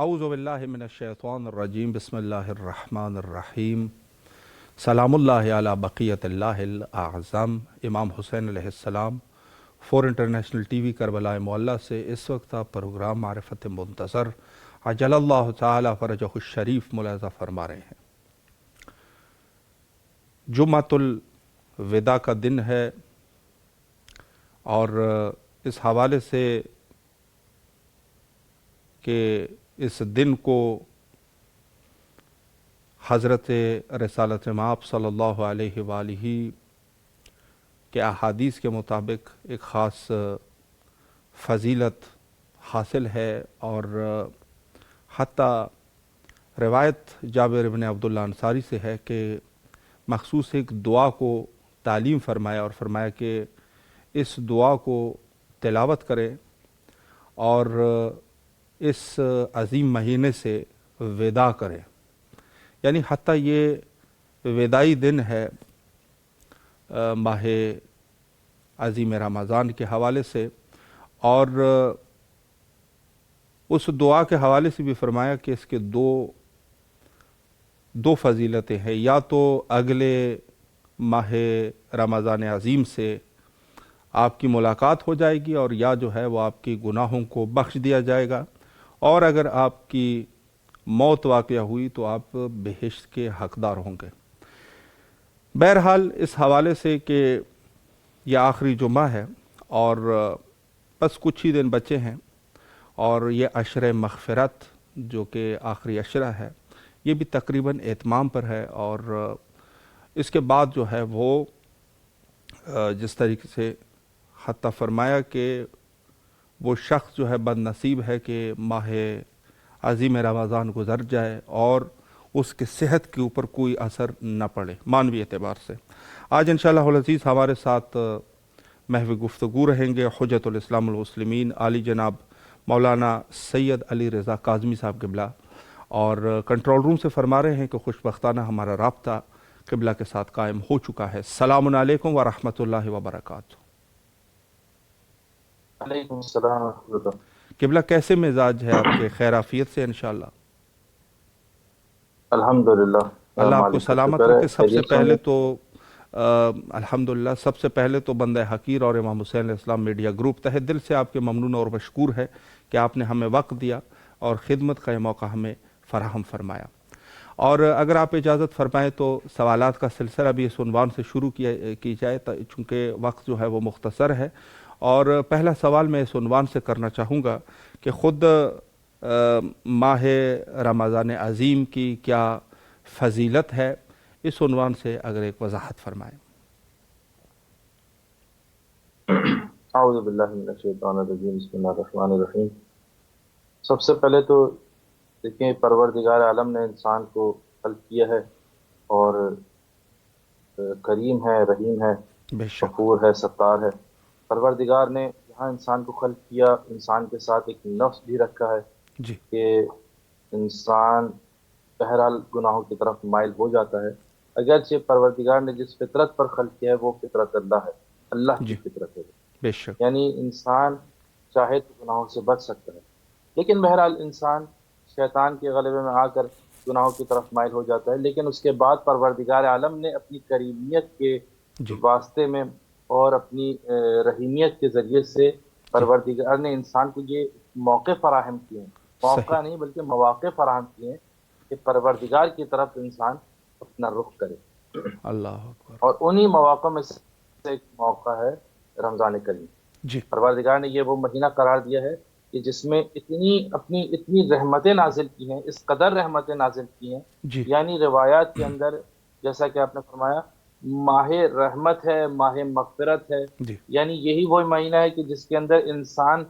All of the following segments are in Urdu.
اعوذ باللہ من الشیطان الرجیم بسم اللہ الرحمن الرحیم سلام اللہ علی بقیت اللہ الاعظم۔ امام حسین علیہ السلام فور انٹرنیشنل ٹی وی کربلا معلیٰ سے اس وقت آپ پروگرام معرفت منتظر عجل اللہ تعالی فرجہ الشریف ملاحظہ فرما رہے ہیں۔ جمعۃ الوداع کا دن ہے اور اس حوالے سے کہ اس دن کو حضرت رسالت مآب صلی اللہ علیہ وآلہ کے احادیث کے مطابق ایک خاص فضیلت حاصل ہے، اور حتیٰ روایت جابر بن عبداللہ انصاری سے ہے کہ مخصوص ایک دعا کو تعلیم فرمایا اور فرمایا کہ اس دعا کو تلاوت کریں اور اس عظیم مہینے سے وداع کریں، یعنی حتیٰ یہ وداعی دن ہے ماہ عظیم رمضان کے حوالے سے، اور اس دعا کے حوالے سے بھی فرمایا کہ اس کے دو فضیلتیں ہیں، یا تو اگلے ماہ رمضان عظیم سے آپ کی ملاقات ہو جائے گی اور یا جو ہے وہ آپ کی گناہوں کو بخش دیا جائے گا، اور اگر آپ کی موت واقع ہوئی تو آپ بہشت کے حقدار ہوں گے۔ بہرحال اس حوالے سے کہ یہ آخری جمعہ ہے اور بس کچھ ہی دن بچے ہیں، اور یہ عشر مغفرت جو کہ آخری عشرہ ہے یہ بھی تقریباً اتمام پر ہے، اور اس کے بعد جو ہے وہ جس طریقے سے حتیٰ فرمایا کہ وہ شخص جو ہے بد نصیب ہے کہ ماہ عظیم رمضان گزر جائے اور اس کے صحت کے اوپر کوئی اثر نہ پڑے معنوی اعتبار سے۔ آج انشاءاللہ العزیز ہمارے ساتھ محو گفتگو رہیں گے حجت الاسلام المسلمین عالی جناب مولانا سید علی رضا کاظمی صاحب قبلہ، اور کنٹرول روم سے فرما رہے ہیں کہ خوشبختانہ ہمارا رابطہ قبلہ کے ساتھ قائم ہو چکا ہے۔ السلام علیکم ورحمۃ اللہ وبرکاتہ۔ علیکم السلام ورحمۃ اللہ۔ قبلہ کیسے مزاج ہے آپ کے؟ خیر عافیت سے انشاءاللہ؟ الحمدللہ، اللہ آپ کو مالک کا سلامت شکر ہے، رکھے۔ سب سے خیریت سے پہلے ہیں؟ تو الحمدللہ سب سے پہلے تو بندہ حقیر اور امام حسین علیہ السلام میڈیا گروپ تہہ دل سے آپ کے ممنون اور مشکور ہے کہ آپ نے ہمیں وقت دیا اور خدمت کا یہ موقع ہمیں فراہم فرمایا۔ اور اگر آپ اجازت فرمائیں تو سوالات کا سلسلہ بھی اس عنوان سے شروع کی جائے چونکہ وقت جو ہے وہ مختصر ہے، اور پہلا سوال میں اس عنوان سے کرنا چاہوں گا کہ خود ماہ رمضان عظیم کی کیا فضیلت ہے، اس عنوان سے اگر ایک وضاحت فرمائیں۔ اعوذ باللہ من الشیطان الرجیم، بسم اللہ الرحمن الرحیم۔ سب سے پہلے تو دیکھیں، پروردگار عالم نے انسان کو خلق کیا ہے، اور کریم ہے، رحیم ہے، بے شک غفور ہے، ستار ہے۔ پروردگار نے یہاں انسان کو خلق کیا، انسان کے ساتھ ایک نفس بھی رکھا ہے جی کہ انسان بہرحال گناہوں کی طرف مائل ہو جاتا ہے، اگرچہ پروردگار نے جس فطرت پر خلق کیا ہے وہ فطرت اللہ ہے، اللہ کی جی فطرت ہے، بے شک یعنی انسان چاہے تو گناہوں سے بچ سکتا ہے، لیکن بہرحال انسان شیطان کے غلبے میں آ کر گناہوں کی طرف مائل ہو جاتا ہے۔ لیکن اس کے بعد پروردگار عالم نے اپنی کریمیت کے جی واسطے میں اور اپنی رحیمیت کے ذریعے سے پروردگار نے انسان کو یہ موقع فراہم کیے ہیں، موقع صحیح، نہیں بلکہ مواقع فراہم کیے ہیں کہ پروردگار کی طرف انسان اپنا رخ کرے، اللہ اکبر، اور انہی مواقع میں سے ایک موقع ہے رمضان کریم۔ جی پروردگار نے یہ وہ مہینہ قرار دیا ہے کہ جس میں اتنی رحمتیں نازل کی ہیں، اس قدر رحمتیں نازل کی ہیں، جی یعنی روایات کے اندر جیسا کہ آپ نے فرمایا ماہ رحمت ہے، ماہ مغفرت ہے، جی یعنی یہی وہ مہینہ ہے کہ جس کے اندر انسان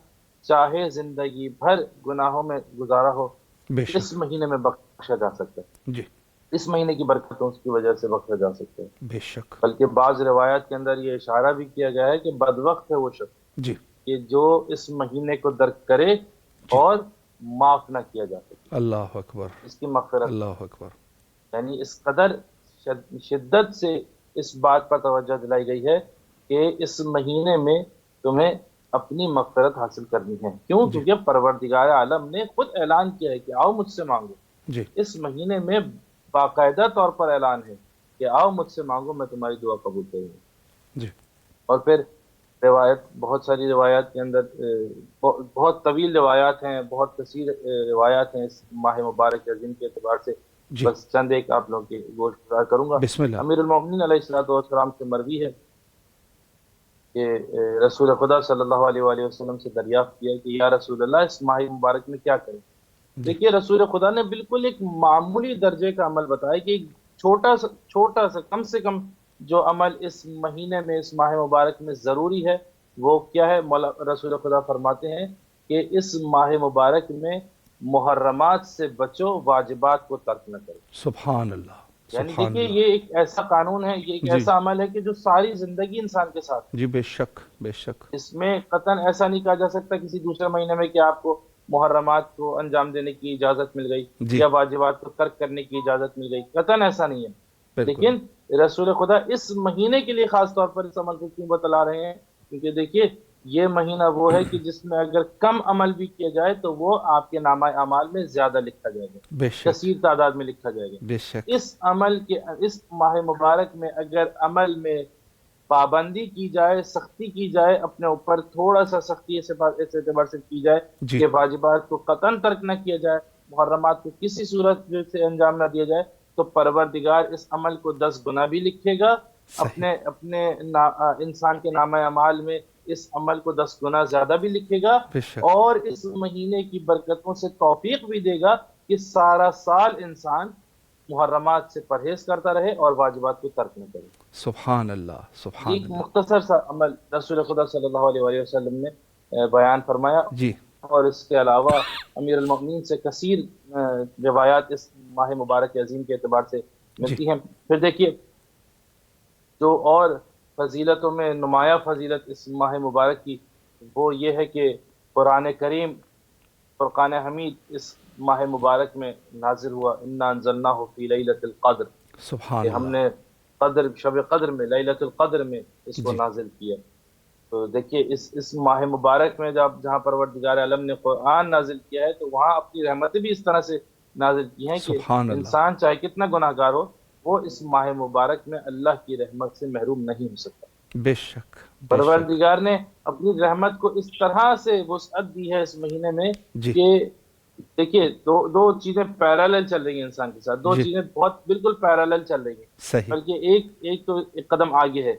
چاہے زندگی بھر گناہوں میں گزارا ہو، بے اس شک، مہینے میں بخشا جا سکتا ہے، جی اس مہینے کی برکتوں کی وجہ سے بخشا جا سکتا ہے۔ بے شک، بلکہ بعض روایات کے اندر یہ اشارہ بھی کیا گیا ہے کہ بدوقت ہے وہ شخص جی کہ جو اس مہینے کو درک کرے جی اور معاف نہ کیا جا سکے، اللہ اکبر، اس کی مغفرت، اللہ اکبر، یعنی اس قدر شدت سے اس بات پر توجہ دلائی گئی ہے کہ اس مہینے میں تمہیں اپنی مغفرت حاصل کرنی ہے. کیوں؟ جی کیونکہ پروردگار عالم نے خود اعلان کیا ہے کہ آؤ مجھ سے مانگو. جی اس مہینے میں باقاعدہ طور پر اعلان ہے کہ آؤ مجھ سے مانگو، میں تمہاری دعا قبول کروں گا. جی اور پھر روایت، بہت ساری روایات کے اندر بہت طویل روایات ہیں، بہت کثیر روایات ہیں اس ماہ مبارک عظیم کے اعتبار سے. جی بس چند ایک آپ لوگوں کی گوشت گزار کروں گا. بسم اللہ. امیر المومنین علیہ الصلوۃ والسلام سے مروی ہے کہ رسول خدا صلی اللہ علیہ وآلہ وسلم سے دریافت کیا کہ یا رسول اللہ اس ماہ مبارک میں کیا کریں. جی دیکھیے رسول خدا نے بالکل ایک معمولی درجے کا عمل بتایا کہ ایک چھوٹا سا کم سے کم جو عمل اس مہینے میں، اس ماہ مبارک میں ضروری ہے وہ کیا ہے. رسول خدا فرماتے ہیں کہ اس ماہ مبارک میں محرمات سے بچو، واجبات کو ترک نہ کرو. سبحان اللہ. یعنی سبحان دیکھیے اللہ. یہ ایک ایسا قانون ہے، یہ ایک جی ایسا عمل ہے کہ جو ساری زندگی انسان کے ساتھ ہے. جی بے شک بے شک. اس میں قطعاً ایسا نہیں کہا جا سکتا کسی دوسرے مہینے میں کہ آپ کو محرمات کو انجام دینے کی اجازت مل گئی جی یا واجبات کو ترک کرنے کی اجازت مل گئی. قطعاً ایسا نہیں ہے. بالکل. لیکن رسول خدا اس مہینے کے لیے خاص طور پر اس عمل کو کیوں بتلا رہے ہیں؟ کیونکہ دیکھیے یہ مہینہ وہ ہے کہ جس میں اگر کم عمل بھی کیا جائے تو وہ آپ کے نامہ اعمال میں زیادہ لکھا جائے گا، بے شک کثیر تعداد میں لکھا جائے گا. بے شک. اس ماہ مبارک میں اگر عمل میں پابندی کی جائے، سختی کی جائے، اپنے اوپر تھوڑا سا سختی اس اعتبار سے کی جائے جی کہ واجبات کو قطعاً ترک نہ کیا جائے، محرمات کو کسی صورت سے انجام نہ دیا جائے، تو پروردگار اس عمل کو 10 گنا بھی لکھے گا. صحیح. اپنے انسان کے نامہ اعمال میں اس عمل کو 10 گنا زیادہ بھی لکھے گا، بے شک. اور اس مہینے کی برکتوں سے توفیق بھی دے گا کہ سارا سال انسان محرمات سے پرہیز کرتا رہے اور واجبات کو ترک نہ کرے. سبحان اللہ. یہ سبحان ایک اللہ. مختصر سا عمل رسول خدا صلی اللہ علیہ وآلہ وسلم نے بیان فرمایا. جی اور اس کے علاوہ امیر المؤمنین سے کثیر روایات اس ماہ مبارک عظیم کے اعتبار سے جی ملتی ہیں. پھر دیکھیے جو اور فضیلتوں میں نمایاں فضیلت اس ماہ مبارک کی وہ یہ ہے کہ قرآن کریم فرقان حمید اس ماہ مبارک میں نازل ہوا. انا انزلناہ فی لیلۃ القدر، سبحان کہ ہم اللہ. نے شب قدر میں، لیلۃ القدر میں اس کو جی نازل کیا. تو دیکھیے اس ماہ مبارک میں جہاں پروردگار عالم نے قرآن نازل کیا ہے تو وہاں اپنی رحمتیں بھی اس طرح سے نازل کی ہیں کہ سبحان اللہ. انسان چاہے کتنا گناہ گار ہو وہ اس ماہ مبارک میں اللہ کی رحمت سے محروم نہیں ہو سکتا. بے شک بے شک. پروردگار نے اپنی رحمت کو اس طرح سے وسعت دی ہے اس مہینے میں جی کہ دیکھیے دو چیزیں پیرالل چل رہی ہیں انسان کے ساتھ. دو جی چیزیں بہت بالکل پیرالل چل رہی ہیں، صحیح. بلکہ ایک تو ایک قدم آگے ہے.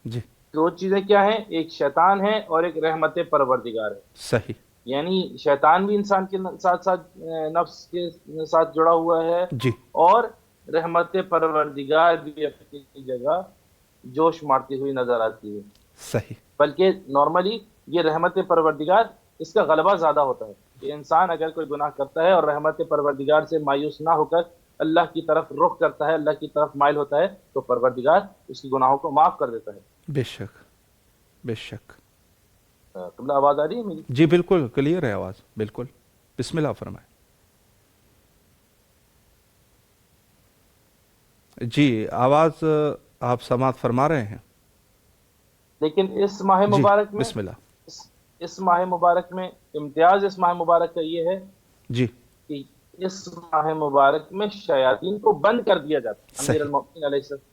جی دو چیزیں کیا ہیں؟ ایک شیطان ہے اور ایک رحمت پروردگار ہے. صحیح. یعنی شیطان بھی انسان کے ساتھ ساتھ نفس کے ساتھ جڑا ہوا ہے، جی اور رحمت پروردگار بھی اپنی جگہ جوش مارتی ہوئی نظر آتی ہے. صحیح. بلکہ نارملی یہ رحمت پروردگار اس کا غلبہ زیادہ ہوتا ہے کہ انسان اگر کوئی گناہ کرتا ہے اور رحمت پروردگار سے مایوس نہ ہو کر اللہ کی طرف رخ کرتا ہے، اللہ کی طرف مائل ہوتا ہے، تو پروردگار اس کی گناہوں کو معاف کر دیتا ہے. بے شک بے شک. قبلہ آواز آ رہی ہے میری؟ جی بالکل کلیئر ہے آواز بالکل. بسم اللہ فرمائیں. جی آواز آپ سماعت فرما رہے ہیں. لیکن اس ماہ جی مبارک میں بسم اللہ. اس ماہ مبارک میں امتیاز اس ماہ مبارک کا یہ ہے جی کہ اس ماہ مبارک میں شیاطین کو بند کر دیا جاتا ہے. امیر صحیح. المؤمنین علیہ السلام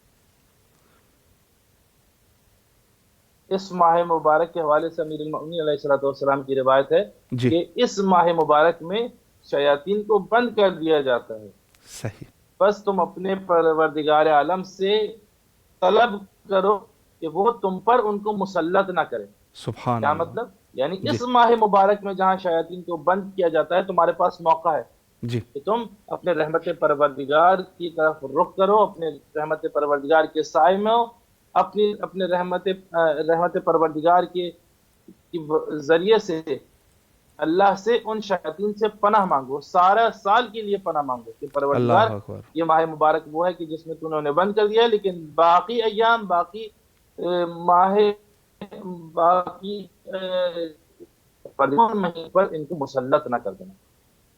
اس ماہ مبارک کے حوالے سے امیر المؤمنین علیہ السلام کی روایت ہے جی کہ اس ماہ مبارک میں شیاطین کو بند کر دیا جاتا ہے. صحیح. بس تم اپنے پروردگار عالم سے طلب کرو کہ وہ تم پر ان کو مسلط نہ کرے. سبحان کیا اللہ. مطلب؟ یعنی جی اس ماہ مبارک میں جہاں شیاطین کو بند کیا جاتا ہے تمہارے پاس موقع ہے جی کہ تم اپنے رحمت پروردگار کی طرف رخ کرو، اپنے رحمت پروردگار کے سائے میں ہو، اپنے رحمت پروردگار کے ذریعے سے اللہ سے ان شیاطین سے پناہ مانگو، سارا سال کے لیے پناہ مانگو کہ پروردگار اللہ اکبر. یہ ماہ مبارک وہ ہے کہ جس میں انہوں نے بند کر دیا ہے، لیکن باقی ایام، باقی ماہ، باقی مہینے پر ان کو مسلط نہ کر دینا،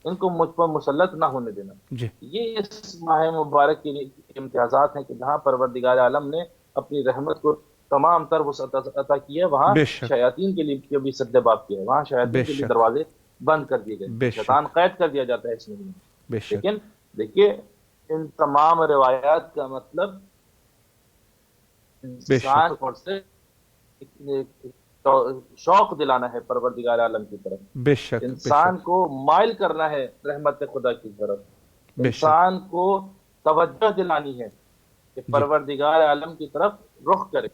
ان کو مجھ پر مسلط نہ ہونے دینا. جی یہ اس ماہ مبارک کے امتیازات ہیں کہ جہاں پروردگار عالم نے اپنی رحمت کو تمام تر وسعت عطا کی ہے، وہاں بے شک شیاطین کے لیے بھی سد باب کیا ہے، وہاں بے شیاطین کے لیے شک دروازے بند کر دیے گئے، بے شیطان شک قید کر دیا جاتا ہے اس مہینے میں۔ بے شک لیکن دیکھیے، ان تمام روایات کا مطلب بے شک انسان کو سے شوق دلانا ہے پروردگار عالم کی طرف، بے شک بے انسان شک کو مائل کرنا ہے رحمت خدا کی طرف، بے شک انسان کو توجہ دلانی ہے کہ جی پروردگار عالم کی طرف رخ کرے،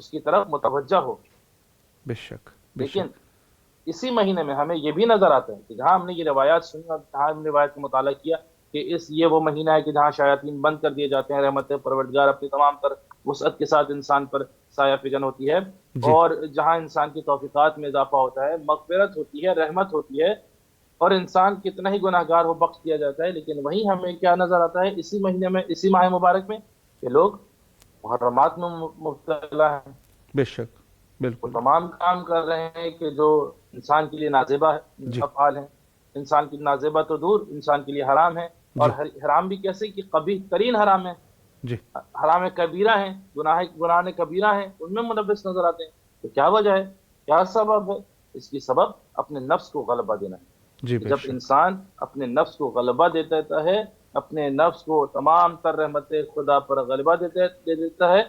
اس کی طرف متوجہ ہو۔ بے شک بے لیکن شک اسی مہینے میں ہمیں یہ بھی نظر آتا ہے کہ جہاں ہم نے یہ روایات سنی اور جہاں ہم نے روایت کا مطالعہ کیا کہ یہ وہ مہینہ ہے کہ جہاں شیاطین بند کر دیے جاتے ہیں، رحمت پروردگار اپنی تمام تر وسعت کے ساتھ انسان پر سایہ فگن ہوتی ہے، جی اور جہاں انسان کی توفیقات میں اضافہ ہوتا ہے، مغفرت ہوتی ہے، رحمت ہوتی ہے، اور انسان کتنا ہی گناہ گار ہو بخش دیا جاتا ہے۔ لیکن وہیں ہمیں کیا نظر آتا ہے اسی مہینے میں، اسی ماہ مبارک میں، کہ لوگ محرمات میں مبتلا ہیں، بے شک وہ بالکل تمام کام کر رہے ہیں کہ جو انسان کے لیے نازیبہ جی افعال ہیں، انسان کی نازیبہ تو دور، انسان کے لیے حرام ہے، اور جی حرام بھی کیسے کہ قبیح ترین حرام ہے، جی حرام کبیرہ ہیں، گناہ کبیرہ ہیں، ان میں ملوث نظر آتے ہیں۔ تو کیا وجہ ہے، کیا سبب ہے؟ اس کی سبب اپنے نفس کو غلبہ دینا ہے، جی کہ بے جب شک انسان اپنے نفس کو غلبہ دے دیتا ہے، اپنے نفس کو تمام تر رحمت خدا پر غلبہ دے دیتا ہے،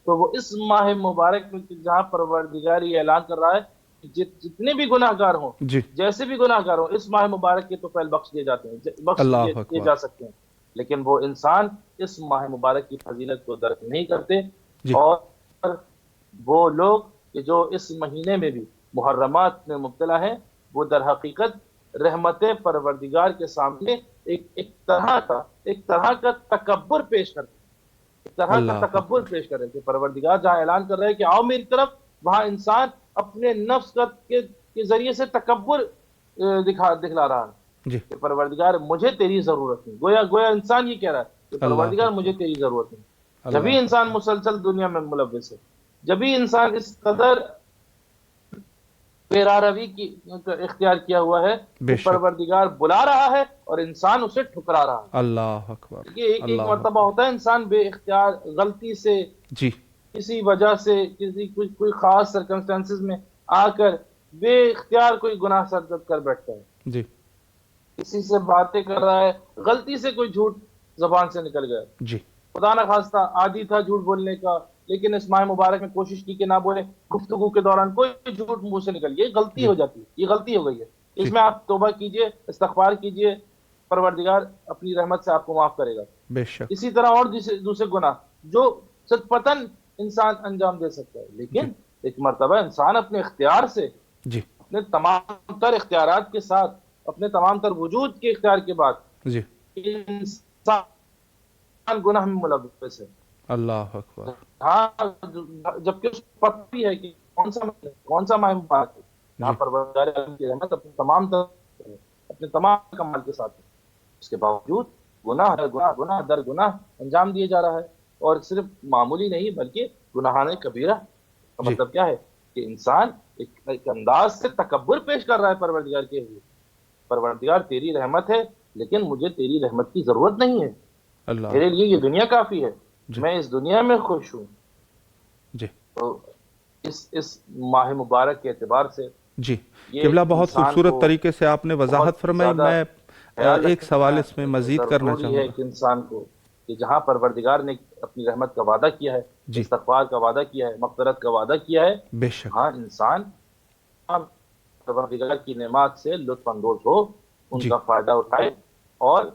تو وہ اس ماہ مبارک میں جہاں پروردگار یہ اعلان کر رہا ہے کہ جتنے بھی گناہ گار ہوں، جی جیسے بھی گناہ گار ہوں، اس ماہ مبارک کے تو فعل بخش دیے جاتے ہیں، بخش اللہ دیے اکبر جا سکتے ہیں۔ لیکن وہ انسان اس ماہ مبارک کی فضیلت کو درک نہیں کرتے، جی اور وہ لوگ کہ جو اس مہینے میں بھی محرمات میں مبتلا ہیں، وہ در حقیقت رحمت پروردگار کے سامنے ایک طرح کا تکبر پیش کرتے ہیں، ایک طرح کا اللہ تکبر اکبر پیش کر رہے ہیں کہ پروردگار جہاں اعلان کر رہے ہیں کہ آؤ میری طرف، وہاں انسان اپنے نفس کے ذریعے سے تکبر دکھلا رہا ہے جی کہ پروردگار مجھے تیری ضرورت نہیں، گویا انسان یہ کہہ رہا ہے کہ اللہ پروردگار مجھے اکبر تیری ضرورت نہیں۔ جبھی اللہ انسان اکبر مسلسل دنیا میں ملوث ہے، جبھی انسان اس قدر پیرا روی کی اختیار کیا ہوا ہے کہ بے شک پروردگار بلا رہا ہے اور انسان اسے ٹھکرا رہا ہے۔ اللہ اکبر دیکھیے، ایک اللہ مرتبہ اکبر ہوتا ہے انسان بے اختیار غلطی سے جی کسی وجہ سے کوئی خاص سرکمسٹانسز میں آ کر بے اختیار کوئی گناہ سرزد کر بیٹھتا ہے، جی کسی سے باتیں کر رہا ہے، غلطی سے کوئی جھوٹ زبان سے نکل گیا، جی خدا نہ خواستہ عادی تھا جھوٹ بولنے کا، لیکن اس ماہ مبارک میں کوشش کی کہ نہ بولے، گفتگو کے دوران کوئی جھوٹ منہ سے نکل گیا، یہ غلطی جی ہو جاتی ہے، یہ غلطی ہو گئی ہے، جی اس میں آپ توبہ کیجئے، استغفار کیجئے، پروردگار اپنی رحمت سے آپ کو معاف کرے گا۔ بے شک اسی طرح اور دوسرے گناہ جو صدفتاً انسان انجام دے سکتا ہے، جی لیکن ایک مرتبہ انسان اپنے اختیار سے، جی اپنے تمام تر اختیارات کے ساتھ، اپنے تمام تر وجود کے اختیار کے بعد جی انسان گناہ میں ملوث ہے، اللہ اکبر ہاں، جبکہ اس کو پتہ بھی ہے کہ کون سا ماہ مبارک ہے جہاں جی پروردگار عالم کی رحمت اپنے تمام کمال کے ساتھ ہے، اس کے باوجود گناہ در گناہ، گناہ در گناہ انجام دیے جا رہا ہے، اور صرف معمولی نہیں بلکہ گناہان کبیرہ کا جی مطلب کیا ہے کہ انسان ایک انداز سے تکبر پیش کر رہا ہے پروردگار کے ہوئے، پروردگار تیری رحمت ہے، لیکن مجھے تیری رحمت کی ضرورت نہیں ہے، اللہ میرے لیے یہ دنیا کافی ہے، جی میں اس دنیا میں خوش ہوں۔ جی تو اس ماہ مبارک کے اعتبار سے جی یہ قبلہ بہت انسان کو خوبصورت طریقے سے آپ نے بہت وضاحت فرمائی، زیادہ میں خیال ایک سوال رکھنا اس میں مزید کرنا ضروری چاہوں ہے گا کہ انسان کو کہ جہاں پروردگار نے اپنی رحمت کا وعدہ کیا ہے، جی استغفار کا وعدہ کیا ہے، مغفرت کا وعدہ کیا ہے، بے شک ہاں انسان پروردگار کی نعمات سے لطف اندوز ہو، ان جی کا فائدہ اٹھائے، اور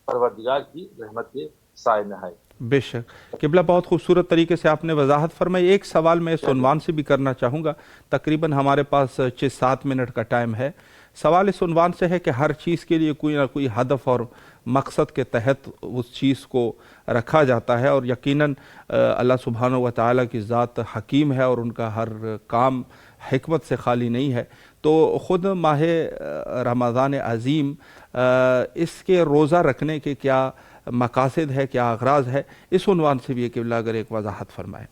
پروردگار کی رحمت کے سائے میں آئے۔ بے شک قبلہ بہت خوبصورت طریقے سے آپ نے وضاحت فرمائی، ایک سوال میں اس عنوان سے بھی کرنا چاہوں گا، تقریباً ہمارے پاس 6-7 منٹ کا ٹائم ہے۔ سوال اس عنوان سے ہے کہ ہر چیز کے لیے کوئی نہ کوئی ہدف اور مقصد کے تحت اس چیز کو رکھا جاتا ہے، اور یقیناً اللہ سبحانہ و تعالیٰ کی ذات حکیم ہے اور ان کا ہر کام حکمت سے خالی نہیں ہے۔ تو خود ماہ رمضان عظیم اس کے روزہ رکھنے کے کیا مقاصد ہے، کیا اغراض ہے، اس عنوان سے بھی یہ قبلہ اگر ایک وضاحت فرمائیں۔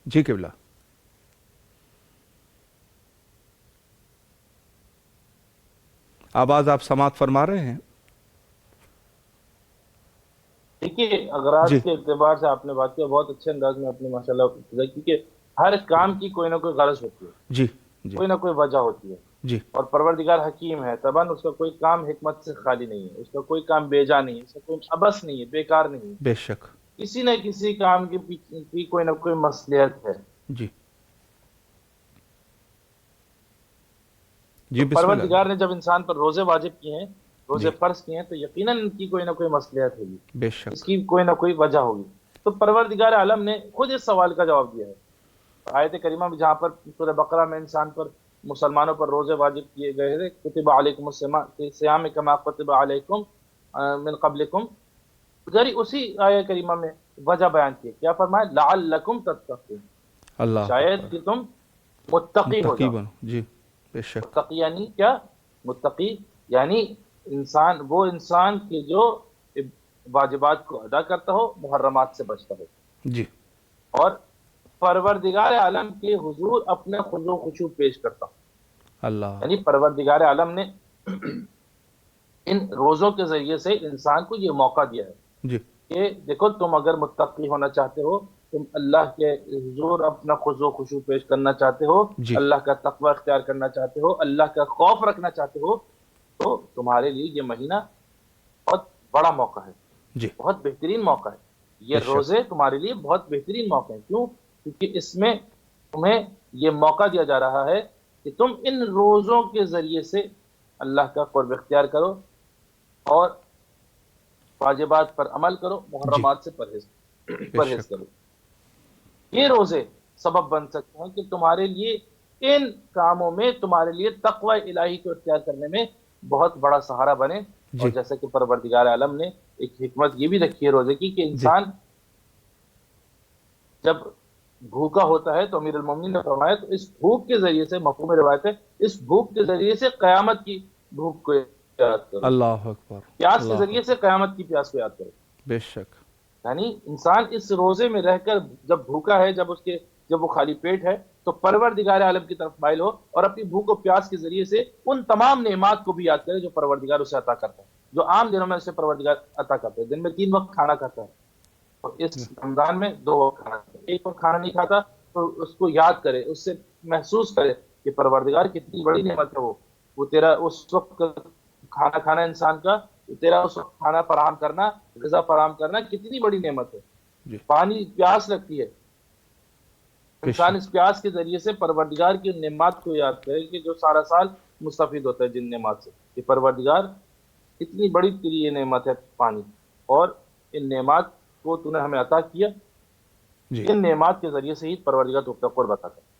جی قبلہ۔ آواز آپ سماعت فرما رہے ہیں؟ دیکھیے اغراض جی کے اعتبار سے آپ نے بات کیا، بہت اچھے انداز میں آپ نے ماشاء اللہ کیا، کیونکہ ہر کام کی کوئی نہ کوئی غرض ہوتی ہے، جی جی کوئی نہ کوئی وجہ ہوتی ہے، جی اور پروردگار حکیم ہے طبعاً اس کا کوئی کام حکمت سے خالی نہیں ہے، اس کا کوئی کام بیجا نہیں ہے، اس کا کوئی عبث نہیں ہے، بیکار نہیں ہے، بے شک. کسی نہ کسی کام کے پیچھے کی کوئی نہ کوئی مصلحت ہے۔ جی تو جی بسم اللہ. پروردگار نے جب انسان پر روزے واجب کیے ہیں، روزے جی فرض کیے ہیں، تو یقیناً ان کی کوئی نہ کوئی مصلحت ہوگی، بے اس شک. کی کوئی نہ کوئی وجہ ہوگی۔ تو پروردگار عالم نے خود اس سوال کا جواب دیا ہے آیت کریمہ میں، جہاں پر سورہ بقرہ میں انسان پر، مسلمانوں پر روزے واجب کیے گئے تھے، کتب علیکم الصیام کما کتب علیکم من قبلکم، ذری اسی آیت کریمہ میں وجہ بیان کی، کیا فرمایا؟ لعلکم تتقون، اللہ شاید اکبر. کہ تم متقی ہو متقی جاؤ۔ بنو. جی بے شک. متقی یعنی کیا؟ متقی یعنی انسان، وہ انسان کے جو واجبات کو ادا کرتا ہو، محرمات سے بچتا ہو، جی اور پروردگار عالم کے حضور اپنے خضوع و خشوع پیش کرتا ہو۔ اللہ. یعنی پروردگار عالم نے ان روزوں کے ذریعے سے انسان کو یہ موقع دیا ہے جی کہ دیکھو، تم اگر متقی ہونا چاہتے ہو، تم اللہ کے حضور اپنا خضوع و خشوع پیش کرنا چاہتے ہو، جی اللہ کا تقوی اختیار کرنا چاہتے ہو، اللہ کا خوف رکھنا چاہتے ہو، تو تمہارے لیے یہ مہینہ بہت بڑا موقع ہے، جی بہت بہترین موقع ہے۔ یہ بے شک. روزے تمہارے لیے بہت بہترین موقع ہیں، کیوں؟ کیونکہ اس میں تمہیں یہ موقع دیا جا رہا ہے کہ تم ان روزوں کے ذریعے سے اللہ کا قرب اختیار کرو، اور واجبات پر عمل کرو، جی محرمات سے پرہیز بے پرہیز شک. کرو۔ یہ روزے سبب بن سکتے ہیں کہ تمہارے لیے ان کاموں میں، تمہارے لیے تقوی الہی کو اختیار کرنے میں بہت بڑا سہارا بنے۔ اور جی جیسا کہ پروردگار عالم نے ایک حکمت یہ بھی رکھی ہے روزے کی، کہ جی انسان جب بھوکا ہوتا ہے، تو امیر المومنین نے فرمایا، تو اس بھوک کے ذریعے سے، مفہوم روایت ہے، اس بھوک کے ذریعے سے قیامت کی بھوک کو یاد کرو، اللہ اکبر. پیاس کے اللہ ذریعے سے اکبر. قیامت کی پیاس کو یاد کرو۔ بے شک. یعنی انسان اس روزے میں رہ کر جب بھوکا ہے، جب وہ خالی پیٹ ہے، تو پروردگار عالم کی طرف مائل ہو، اور اپنی بھوک و پیاس کے ذریعے سے ان تمام نعمات کو بھی یاد کرے جو پروردگار اسے عطا کرتا ہے، جو عام دنوں میں اسے پروردگار عطا کرتا ہے۔ دن میں 3 وقت کھانا کھاتا ہے، تو اس رمضان میں 2 وقت کھانا کھاتا ہے، 1 وقت کھانا نہیں کھاتا، تو اس کو یاد کرے، اس سے محسوس کرے کہ پروردگار کتنی بڑی نعمت ہے، وہ تیرا اس وقت کھانا کھانا انسان کا، تیرا اس وقت کھانا فراہم کرنا، غذا فراہم کرنا کتنی بڑی نعمت ہے۔ جی پانی، پیاس لگتی ہے، بے انسان شک. اس پیاس کے ذریعے سے پروردگار کی ان نعمات کو یاد کرے کہ جو سارا سال مستفید ہوتا ہے جن نعمات سے، کہ پروردگار اتنی بڑی تیری یہ نعمت ہے پانی، اور ان نعمات کو تو نے ہمیں عطا کیا، جی ان نعمات کے ذریعے سے ہی پروردگار تو اپنا قرب عطا کرتا ہے۔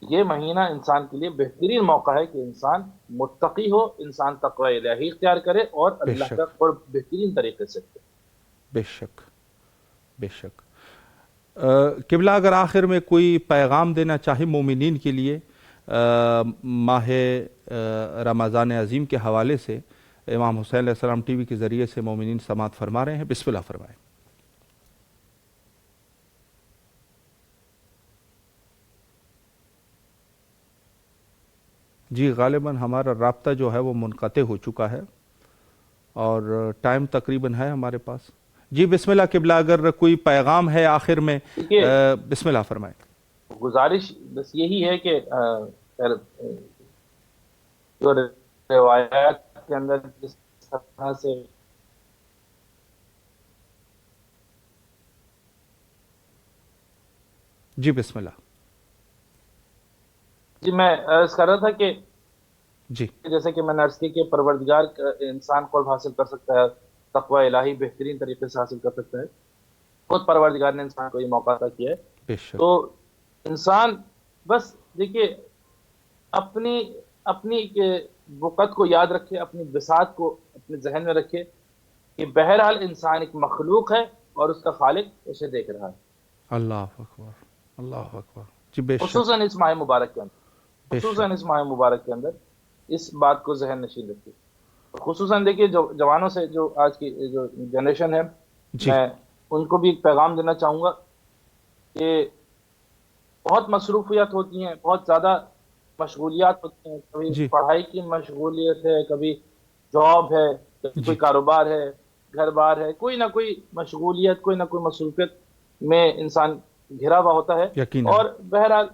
یہ مہینہ انسان کے لیے بہترین موقع ہے کہ انسان متقی ہو، انسان تقوی الہی اختیار کرے، اور بے اللہ کا شک. قرب بہترین طریقے سے کرے۔ بے شک. بے شک. قبلہ اگر آخر میں کوئی پیغام دینا چاہے مومنین کے لیے ماہ رمضان عظیم کے حوالے سے، امام حسین علیہ السلام ٹی وی کے ذریعے سے مومنین سماعت فرما رہے ہیں، بسم اللہ فرمائیں. جی غالباً ہمارا رابطہ جو ہے وہ منقطع ہو چکا ہے، اور ٹائم تقریباً ہے ہمارے پاس. جی بسم اللہ قبلہ، اگر کوئی پیغام ہے آخر میں، دیکھیے، بسم اللہ فرمائیں. گزارش بس یہی ہے کہ جو روایات کے اندر جس طرح سے جی بسم اللہ. جی میں عرض کر رہا تھا کہ جی جیسے کہ میں نے عرض کی کہ پروردگار انسان قرب حاصل کر سکتا ہے، تقوی الہی بہترین طریقے سے حاصل کر سکتا ہے، خود پروردگار نے انسان کو یہ موقع عطا کیا ہے۔ بے تو شک. انسان بس دیکھیے، اپنی اپنی وقت کو یاد رکھے، اپنی بساط کو اپنے ذہن میں رکھے کہ بہرحال انسان ایک مخلوق ہے، اور اس کا خالق اسے دیکھ رہا ہے، اللہ اکبر. اللہ اکبر. جی بے شک. خصوصاً اس ماہ مبارک کے اندر، بے خصوصاً شک. اس ماہ مبارک کے اندر اس بات کو ذہن نشین رکھیے۔ خصوصاً دیکھیے، جو جوانوں سے، جو آج کی جو جنریشن ہے، جی میں ان کو بھی ایک پیغام دینا چاہوں گا کہ بہت مصروفیات ہوتی ہیں، بہت زیادہ مشغولیات ہوتی ہیں، کبھی جی پڑھائی کی مشغولیت ہے، کبھی جاب ہے، کبھی جی کوئی کاروبار ہے، گھر بار ہے، کوئی نہ کوئی مشغولیت، کوئی نہ کوئی مصروفیت میں انسان گھرا ہوا ہوتا ہے۔ یقیناً اور بہرحال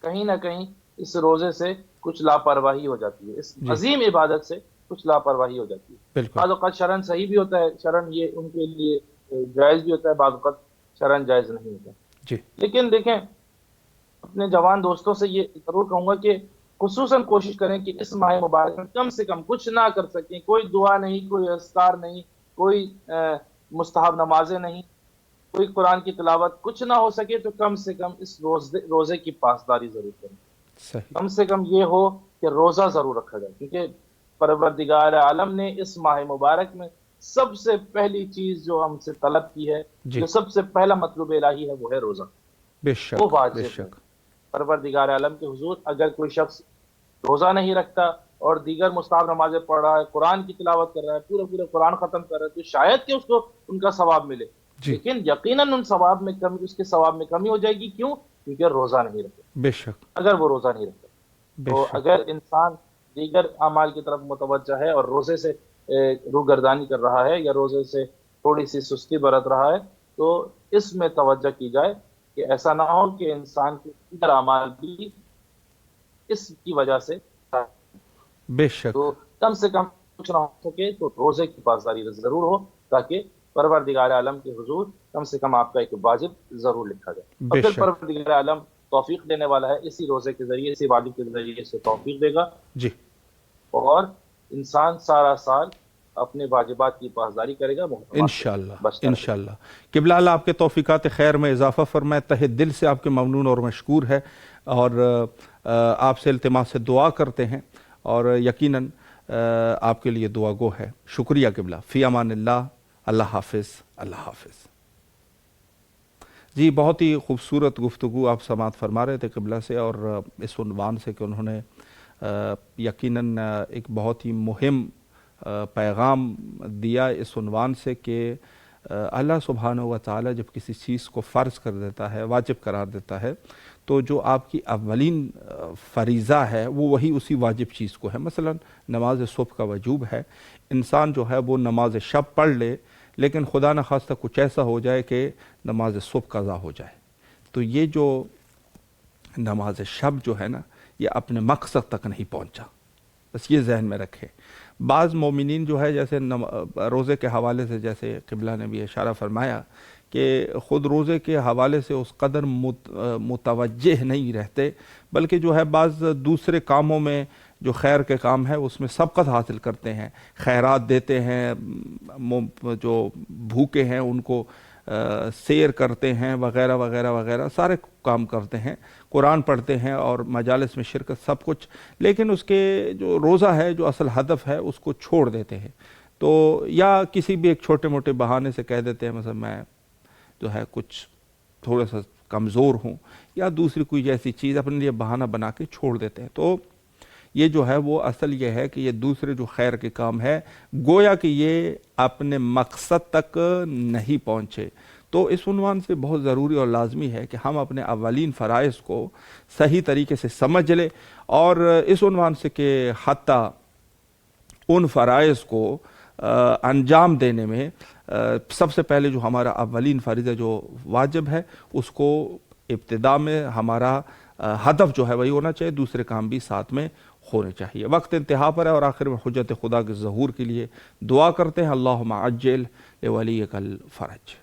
کہیں نہ کہیں اس روزے سے کچھ لاپرواہی ہو جاتی ہے، اس جی عظیم عبادت سے کچھ لاپرواہی ہو جاتی ہے۔ بالکل بعض اوقات شرن صحیح بھی ہوتا ہے، شرن یہ ان کے لیے جائز بھی ہوتا ہے، بعض اوقات شرن جائز نہیں ہوتا۔ جی لیکن دیکھیں، اپنے جوان دوستوں سے یہ ضرور کہوں گا کہ خصوصاً کوشش کریں کہ اس ماہ مبارک میں کم سے کم کچھ نہ کر سکیں، کوئی دعا نہیں، کوئی اذکار نہیں، کوئی مستحب نمازیں نہیں، کوئی قرآن کی تلاوت، کچھ نہ ہو سکے تو کم سے کم اس روزے کی پاسداری ضرور کریں۔ صحیح کم سے کم یہ ہو کہ روزہ ضرور رکھا جائے، کیونکہ پروردگار عالم نے اس ماہ مبارک میں سب سے پہلی چیز جو ہم سے طلب کی ہے، جی جو سب سے پہلا مطلوب الہی ہے، وہ ہے روزہ، بے وہ شک بے واجب ہے۔ شک پروردگار عالم کے حضور اگر کوئی شخص روزہ نہیں رکھتا اور دیگر مستحب نمازیں پڑھ رہا ہے، قرآن کی تلاوت کر رہا ہے، پورے پورے قرآن ختم کر رہا ہے، تو شاید کہ اس کو ان کا ثواب ملے، جی لیکن یقیناً اس کے ثواب میں کمی ہو جائے گی۔ کیوں؟ کیونکہ روزہ نہیں رکھے، بے شک اگر وہ روزہ نہیں رکھتا۔ بے تو شک اگر انسان دیگر اعمال کی طرف متوجہ ہے اور روزے سے روگردانی کر رہا ہے یا روزے سے تھوڑی سی سستی برت رہا ہے، تو اس میں توجہ کی جائے کہ ایسا نہ ہو کہ انسان کے دیگر اعمال بھی اس کی وجہ سے، بے شک تو کم سے کم کچھ نہ ہو سکے تو روزے کی پاسداری ضرور ہو، تاکہ پروردگار عالم کے حضور کم سے کم آپ کا ایک واجب ضرور لکھا جائے، اور بے پھر شک پروردگار عالم توفیق دینے والا ہے، اسی روزے کے ذریعے، اسی واجب کے ذریعے سے توفیق دے گا، جی اور انسان سارا سال اپنے واجبات کی پاسداری کرے گا، محرمات سے انشاءاللہ بچتا رہے گا۔ انشاءاللہ قبلہ اللہ آپ کے توفیقات خیر میں اضافہ فرمائے، تہ دل سے آپ کے ممنون اور مشکور ہے، اور آپ سے التماس سے دعا کرتے ہیں، اور یقیناً آپ کے لیے دعا گو ہے۔ شکریہ قبلہ، فی امان اللہ، اللہ حافظ، اللہ حافظ۔ جی بہت ہی خوبصورت گفتگو آپ سماعت فرما رہے تھے قبلہ سے، اور اس عنوان سے کہ انہوں نے یقیناً ایک بہت ہی مہم پیغام دیا اس عنوان سے کہ اللہ سبحانہ و تعالی جب کسی چیز کو فرض کر دیتا ہے، واجب قرار دیتا ہے، تو جو آپ کی اولین فریضہ ہے وہ وہی اسی واجب چیز کو ہے۔ مثلا نماز صبح کا وجوب ہے، انسان جو ہے وہ نماز شب پڑھ لے، لیکن خدا نخواستہ کچھ ایسا ہو جائے کہ نماز صبح قضا ہو جائے، تو یہ جو نماز شب جو ہے نا، یہ اپنے مقصد تک نہیں پہنچا، بس یہ ذہن میں رکھے۔ بعض مومنین جو ہے جیسے روزے کے حوالے سے، جیسے قبلہ نے بھی اشارہ فرمایا کہ خود روزے کے حوالے سے اس قدر متوجہ نہیں رہتے، بلکہ جو ہے بعض دوسرے کاموں میں، جو خیر کے کام ہے اس میں سبقت حاصل کرتے ہیں، خیرات دیتے ہیں، جو بھوکے ہیں ان کو سیر کرتے ہیں، وغیرہ وغیرہ وغیرہ، سارے کام کرتے ہیں، قرآن پڑھتے ہیں اور مجالس میں شرکت، سب کچھ، لیکن اس کے جو روزہ ہے، جو اصل ہدف ہے، اس کو چھوڑ دیتے ہیں۔ تو یا کسی بھی ایک چھوٹے موٹے بہانے سے کہہ دیتے ہیں، مثلا میں جو ہے کچھ تھوڑا سا کمزور ہوں، یا دوسری کوئی ایسی چیز اپنے لیے بہانہ بنا کے چھوڑ دیتے ہیں۔ تو یہ جو ہے وہ اصل یہ ہے کہ یہ دوسرے جو خیر کے کام ہے، گویا کہ یہ اپنے مقصد تک نہیں پہنچے۔ تو اس عنوان سے بہت ضروری اور لازمی ہے کہ ہم اپنے اولین فرائض کو صحیح طریقے سے سمجھ لیں، اور اس عنوان سے کہ حتیٰ ان فرائض کو انجام دینے میں سب سے پہلے جو ہمارا اولین فرض ہے، جو واجب ہے، اس کو ابتدا میں ہمارا ہدف جو ہے وہی ہونا چاہیے، دوسرے کام بھی ساتھ میں ہونے چاہیے۔ وقت انتہا پر ہے، اور آخر میں حجت خدا کے ظہور کے لیے دعا کرتے ہیں، اللہم عجل لولیک الفرج۔